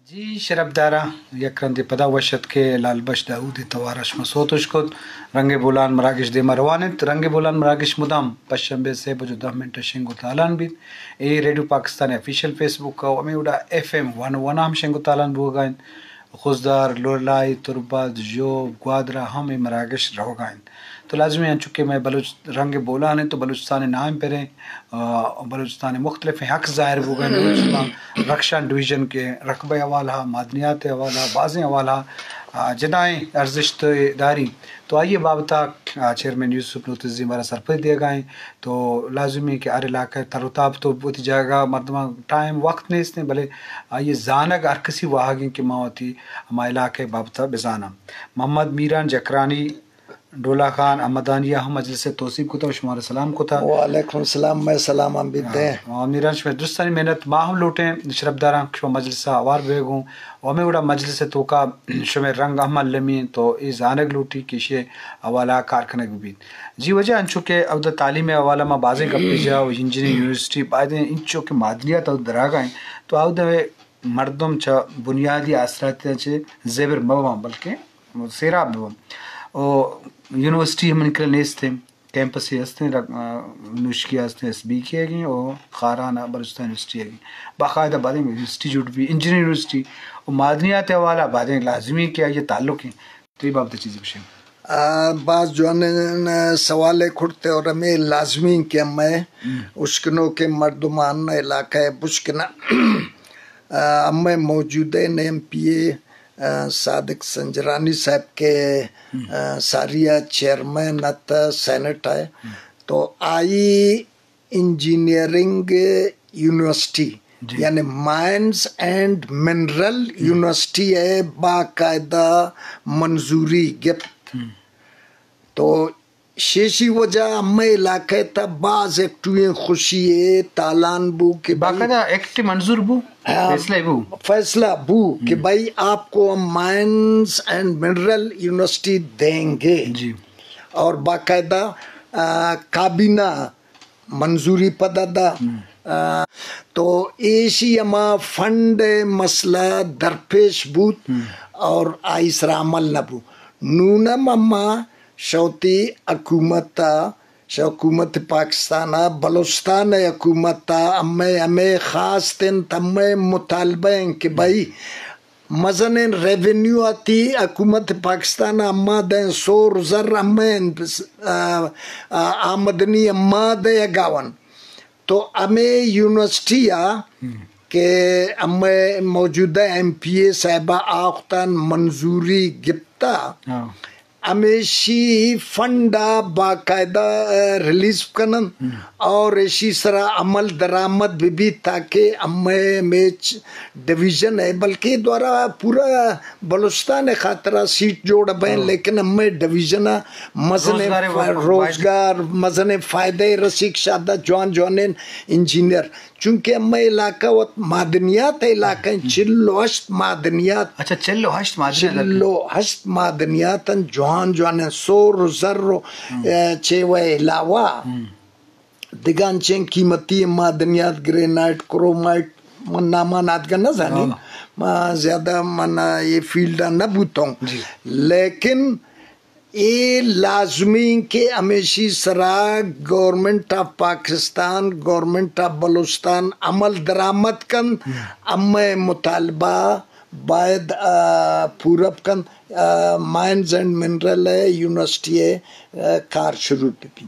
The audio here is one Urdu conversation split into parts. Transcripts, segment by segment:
جی شربدارا یکرند پدا وشت کے لال بش داود توارش مسوت اشکت رنگ بولان مراگش دے مروانت رنگ بولان مراگش مدام پشنبے سے بجو 10 منٹ شنگو تالان بیت اے ریڈیو پاکستان افیشل فیس بک کا امی وڈا ایف ایم 101 ہم شنگو تالان بوگائن خوزدار لولائی تربت جوب گوادرا ہم مراگش رہو گائن تو لازمی ہیں چونکہ میں بلوچ رنگ بولان ہے تو بلوچستان نام پہ بلوچستان مختلف حق ظاہر ہو گئے بلوچستان رکشان ڈویژن کے رقبہ حوالہ معدنیات حوالہ بعض حوالہ جدائیں ارزش داری تو آئیے بابتا چیئرمین یوسف نوتزی ہمارا سرپر دیا گئے تو لازمی کہ ہر علاقہ ترتاب تو بہت جگہ مردمہ ٹائم وقت نہیں اس نے بھلے آئیے زانگ ہر کسی واہگیں کی ماں ہوتی ہمارے علاقے بابتا بزانا محمد میران جکرانی ڈولا خان احمدانیہ ہم مجلس توصیب کو تھا شمار سلام کو تھا وعلیکم السلام میں سلام ہم بیتے ہیں میران شمار درستانی محنت ماہم لوٹیں شربداران شما مجلس آوار بیگوں وہمیں وڑا مجلس تو کا شمار رنگ احمد لمین تو ای زانگ لوٹی کشے حوالہ کارکنگ بھی جی وجہ انچو کہ اب دا تعلیم حوالہ ما بازیں گپی جاؤ انجینئر یونیورسٹی بائدیں انچو کہ معدنیات او دراغائیں تو او دا مردم چا بنیادی اثرات چے زیبر موام بلکہ سیراب موام او یونیورسٹی ہم نکل نیستے کیمپس ہی ہستے نوشکی ہستے ایس بی کی گئیں اور خارانہ بلوچستان یونیورسٹی ہے باقاعدہ بعدیں انسٹیٹیوٹ بھی انجینئر یونیورسٹی اور معدنیات حوالہ بعدیں لازمی کیا یہ تعلق ہیں تو یہ بابت چیزیں بشیں بعض جو سوالے کھڑتے اور ہمیں لازمی کہ میں اشکنوں کے مردمان علاقہ بشکنا ہمیں موجود ایم پی اے صادق سنجرانی صاحب کے ساریہ چیئرمین سینٹ ہے تو آئی انجینئرنگ یونیورسٹی یعنی مائنز اینڈ منرل یونیورسٹی ہے باقاعدہ منظوری گفت تو شیشی وجہ ہمیں علاقہ تا بعض ایکٹویں خوشی ہے تالان بو کہ باقاعدہ ایکٹ منظور بو فیصلہ بو کہ بھائی آپ کو ہم مائنز اینڈ منرل یونیورسٹی دیں گے جی اور باقاعدہ کابینہ منظوری پدہ تو ایشی اما فنڈ مسئلہ درپیش بود اور آئیس عمل نہ بو نونم اما شوتی حکومت حکومت پاکستان بلوچستان حکومت ہمیں خاص تن ہمیں مطالبہ ہیں کہ بھائی مزن ریونیو آتی حکومت پاکستان اما دیں 100,000 ہمیں آمدنی اما دیں گاون تو ہمیں یونیورسٹی کہ ہمیں موجودہ ایم پی اے صاحبہ آختان منظوری گپتا ہمیشی فنڈا باقاعدہ ریلیز کنن اور اسی طرح عمل درآمد بھی تاکہ ہمیں میچ ڈویژن ہے بلکہ دوارا پورا بلوچستان خاطرہ سیٹ جوڑ بین لیکن ہمیں ڈویژن مزن روزگار مزن فائدہ رسیق شادہ جوانین انجینئر چونکہ ہمیں علاقہ معدنیات علاقہ چلو ہشت معدنیات جوان 100,000 چیوے علاوہ دیگان چین قیمتی معدنیات گرینائٹ کرومائٹ من نامانات کا نہ جانی زیادہ من یہ فیلڈ نہ بوتا ہوں لیکن یہ لازمی کہ ہمیشی سرا government of Pakistan government of Balochistan عمل درآمد کن ہمیں مطالبہ باید پورب کن مائنز اینڈ منرل یونیورسٹی کار شروع کی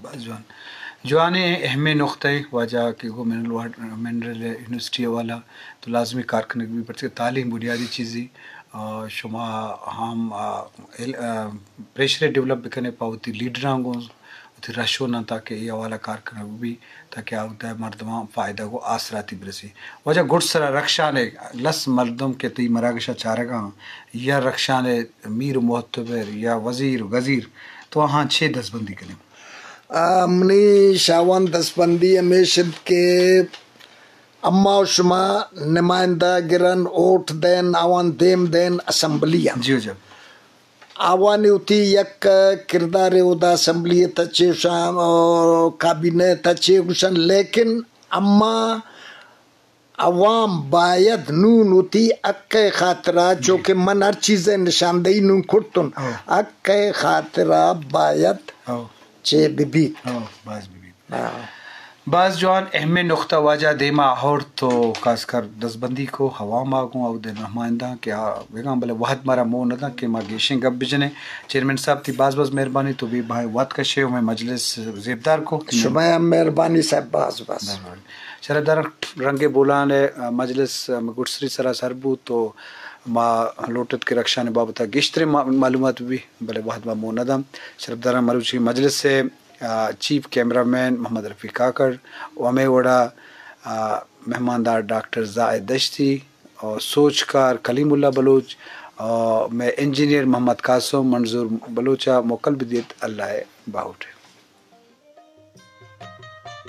جوانے اہم نقطۂ وجہ کہ وہ منرل یونیورسٹی والا تو لازمی کارکنگ بھی پڑتی تعلیم بنیادی چیزیں شما ہم پریشر ڈیولپ بھی کرنے پاؤتی لیڈراں گو تی رشو نہ تاکہ یہ والا کارکنگ بھی تاکہ آوتا ہے مردمہ فائدہ کو آسراتی برسی وجہ گڑ سرا رکشانے لس مردم کے تی مراگشہ چارگاں یا رکشانے میر محتبر یا وزیر غزیر تو وہاں 6-10 بندی کریں منی شاوان 10 بندی ہمیشد کے اما و شما نمائندہ گرن اوٹ دین آوان دیم دین اسمبلی جی جب آوانی ہوتی یک کردار اودا اسمبلی تچے شام اور کابینہ تچے گوشن لیکن اما عوام باید نون ہوتی اکے خاطرہ جو کہ من ہر چیزیں نشاندہی نون کرتن اکے خاطرہ باید چے ببی باز بھی بعض جوان اہم نقطہ واجہ دیما اور تو خاص کر دستبندی کو ہوا ماگوں او دے نمائندہ کہ بیگم بلے وحد مارا مو نہ کہ ما گیشن گب بجنے چیئرمین صاحب تھی باز مہربانی تو بھی بھائی وات کشے میں مجلس زیبدار کو شمایہ مہربانی صاحب باز شرفدار رنگ بولان مجلس گڑسری سرا سربو تو ما لوٹت کے رکشان بابتا گشتر معلومات بھی بلے وحد مو ندم شرفدار مروچی مجلس سے چیف کیمرہ مین محمد رفیق کاکڑ ومے وڑا مہماندار ڈاکٹر زائد دشتی اور سوچ کار کلیم اللہ بلوچ اور میں انجینئر محمد قاسم منظور بلوچا موکل بدیت اللہ باؤٹ